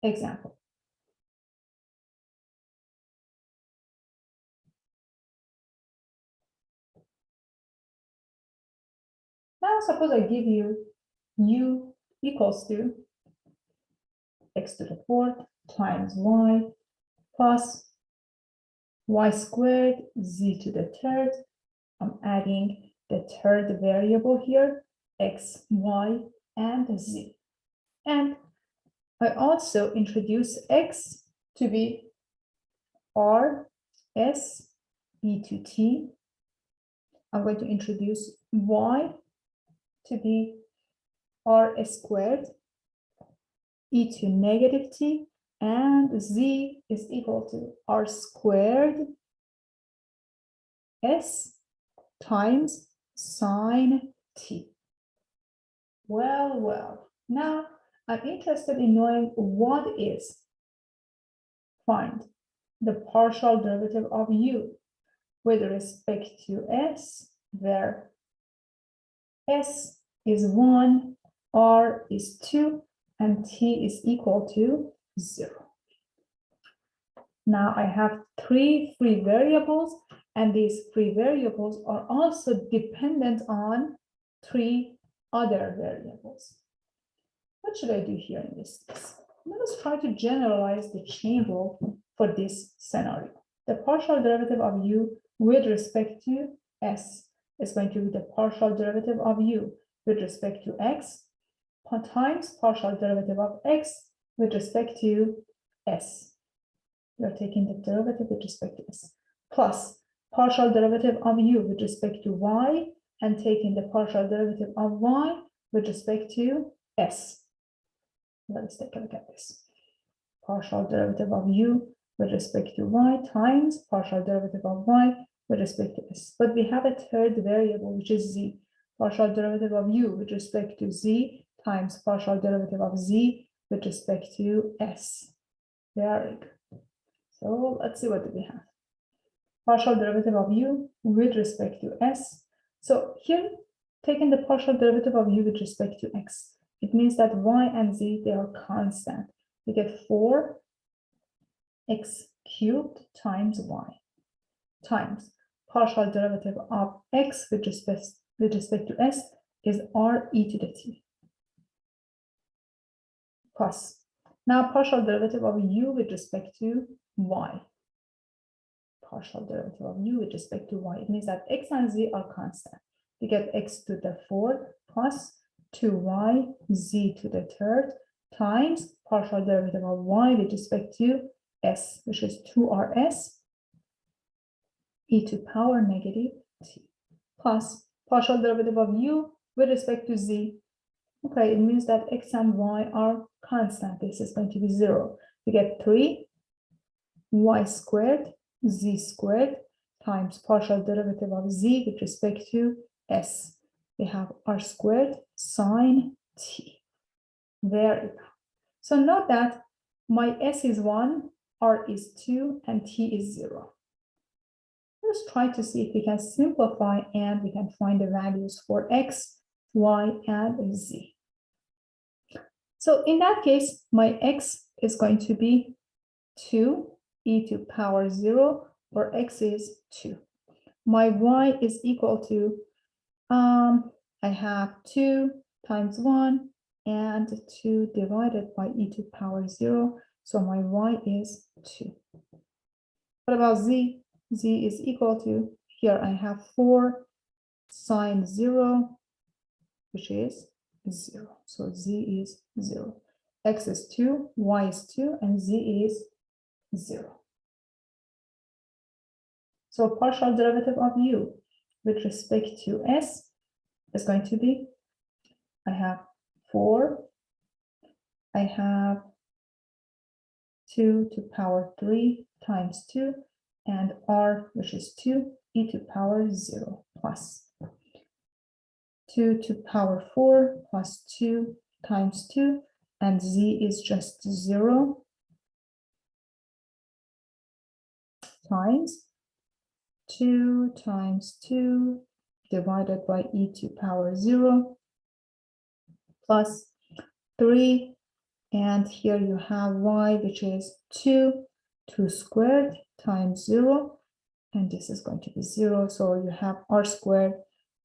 Example. Now suppose I give you u equals to x to the fourth times y plus y squared z to the third. I'm adding the third variable here, x, y, and z. And I also introduce x to be r, s, e to t. I'm going to introduce y to be r squared, e to negative t, and z is equal to r squared s times sine t. Well, now I'm interested in knowing what is. Find the partial derivative of u with respect to s, where s is 1, r is 2, and t is equal to 0. Now I have 3 free variables, and these free variables are also dependent on 3 other variables. What should I do here in this case? Let us try to generalize the chain rule for this scenario. The partial derivative of u with respect to s is going to be the partial derivative of u with respect to x times partial derivative of x with respect to s. We are taking the derivative with respect to s, plus partial derivative of u with respect to y, and taking the partial derivative of y with respect to s. Let's take a look at this. Partial derivative of u with respect to y times partial derivative of y with respect to s. But we have a third variable, which is z. Partial derivative of u with respect to z times partial derivative of z with respect to s. Very good. So let's see what do we have. Partial derivative of u with respect to s. So here, taking the partial derivative of u with respect to x, it means that y and z, they are constant. We get 4x cubed times y times partial derivative of x with respect to s is r e to the t, plus now partial derivative of u with respect to y. Partial derivative of u with respect to y. It means that x and z are constant. We get x to the fourth plus 2y z to the third times partial derivative of y with respect to s, which is 2rs e to power negative t, plus partial derivative of u with respect to z. Okay, it means that x and y are constant. This is going to be 0. We get 3y squared z squared times partial derivative of z with respect to s. We have r squared sine t. There you go. So note that my s is 1, r is 2, and t is 0. Let's try to see if we can simplify and we can find the values for x, y, and z. So in that case, my x is going to be 2 e to power 0, where x is 2. My y is equal to, I have 2 times 1 and 2 divided by e to power 0. So my y is 2. What about z? Z is equal to, here I have 4 sine 0, which is 0. So z is 0. X is 2, y is 2, and z is 0. So partial derivative of u with respect to s is going to be, I have 4, I have 2 to power 3 times 2, and r, which is 2, e to power 0, plus 2 to power 4 plus 2 times 2, and z is just 0 times 2 times 2 divided by e to power 0 plus 3, and here you have y, which is 2 squared times 0, and this is going to be 0, so you have r squared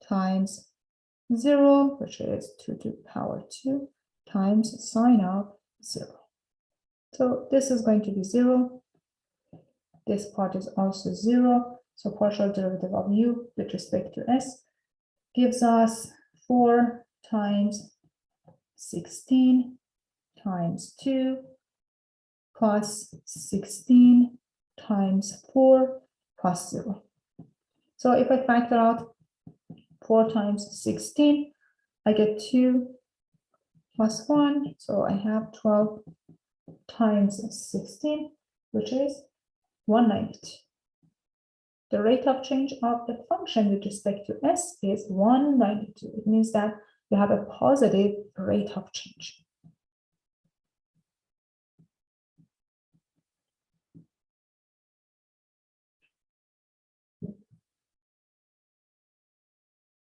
times 0, which is 2 to the power 2 times sine of 0. So this is going to be 0. This part is also 0. So partial derivative of u with respect to s gives us 4 times 16 times 2 plus 16 times 4 plus 0. So if I factor out 4 times 16, I get 2 plus 1. So I have 12 times 16, which is 192. The rate of change of the function with respect to s is 192. It means that you have a positive rate of change.